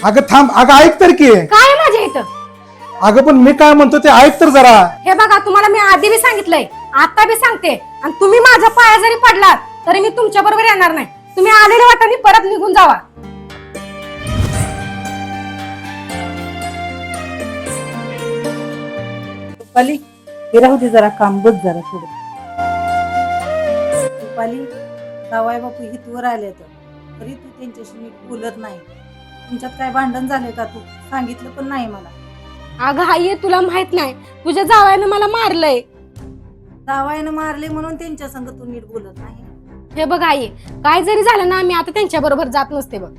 अगं थांब, अगं ऐक तर की. काय आहे माझ्या इथं? अगं पण मी काय म्हणतो ते ऐक तर जरा. हे बघा, तुम्हाला मी आधी बी सांगितलंय, आता बी सांगते, आणि तुम्ही माझ्या पाया जरी पडलात तरी मी तुमच्या बरोबर येणार नाही. तुम्ही आलेल्या वाटाने परत निघून जावा. रुपाली, हे राहू दे, जरा काम बघ जरा थोडं. रुपाली, जावाय बापू हितवर आले तरी तू त्यांच्याशी नीट बोलत नाही. तुमच्यात काय भांडण झाले का? तू सांगितलं पण नाही मला. अगं आई, तुला माहित नाही, तुझ्या जावयानं मला मारलंय. जावायनं मारले म्हणून त्यांच्या संग तू नीट बोलत नाही. हे बघ आई, काय जरी झालं ना, मी आता त्यांच्या बरोबर जात नसते बघ.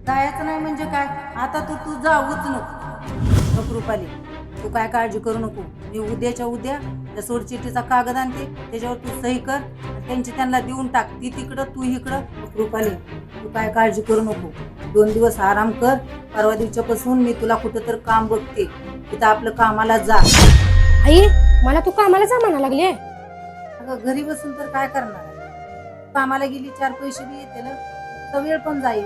जायचं नाही म्हणजे काय? आता तू जाऊच नको. बघ रुपाली, तू काय काळजी करू नको. मी उद्याच्या उद्या त्या सोडचिठ्ठीचा कागद आणते, त्याच्यावर तू सही कर, त्यांची त्यांना देऊन टाक. ती तिकडं, तू इकडं. रुपाली, तू काय काळजी करू नको. 2 दिवस आराम कर. परवा दिवसापासून मी तुला कुठं तर काम बघते, तिथं आपलं कामाला जा. आई, मला तू कामाला जा म्हणा लागले. अगं घरी बसून तर काय करणार? कामाला गेली 4 पैसे बी येते ना, तर वेळ पण जाईल.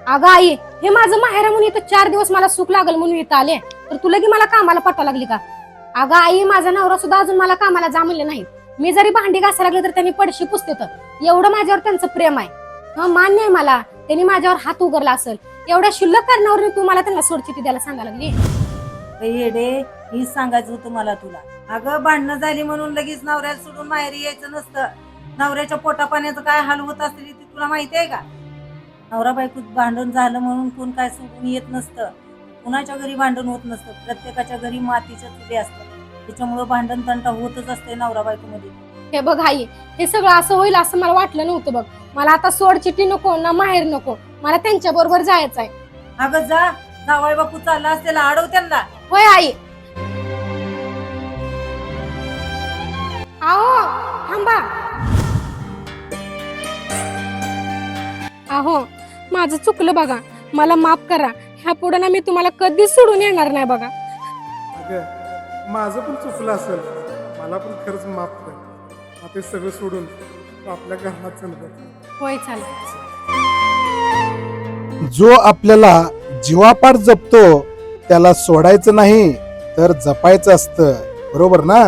अगं आई, हे माझं माहेर म्हणून इथं 4 दिवस मला सुख लागल म्हणून इथं आले, तर तुला की मला कामाला पटा लागली का? अगं आई, माझा नवरा सुद्धा अजून मला कामाला जा म्हणले नाही. मी जरी भांडी घासायला लागले तर त्यांनी पडशी पुसते, तर एवढं माझ्यावर त्यांचं प्रेम आहे. हा, मान्य आहे मला, त्यांनी माझ्यावर हात उघडला असेल. एवढ्या शुल्लक कारणावर तू मला त्यांना सोडचिठ्ठी द्यायला सांगायला लागली. येडे, हीच सांगायचं होतं मला तुला. अगं भांडणं झाली म्हणून लगेच नवऱ्याला सोडून माहेरी यायचं नसतं. नवऱ्याच्या पोटा पाण्याचं काय हाल होत असतील ते तुला माहिती आहे का? नवरा बायकोत भांडण झालं म्हणून कोण काय सोडून येत नसतं. कुणाच्या घरी भांडण होत नसतं. प्रत्येकाच्या घरी मातीच्या चुली असतात. त्याच्यामुळे भांडण तंटा होतच असते नवरा बायको मध्ये. हे बघ आई, हे सगळं असं होईल असं मला वाटलं नव्हतं बघ. मला आता सोडचिठ्ठी नको ना माहेर नको, मला त्यांच्या बरोबर जायचं आहे. अगं जा, जावाई बापू चालला असेल, अडव त्यांना. होय आई. आहो, थांबा. आहो, माझं चुकलं बघा, मला माफ करा. ह्या पुढे ना मी तुम्हाला कधीच सोडून येणार नाही बघा. अगं माझं पण चुकलं असेल, मला पण खरंच माफ कर. आता हे सगळं सोडून तू आपल्या घरात चल. होय, चालेल. जो आपल्याला जीवापाड जपतो त्याला सोडायचं नाही तर जपायचं असतं, बरोबर ना?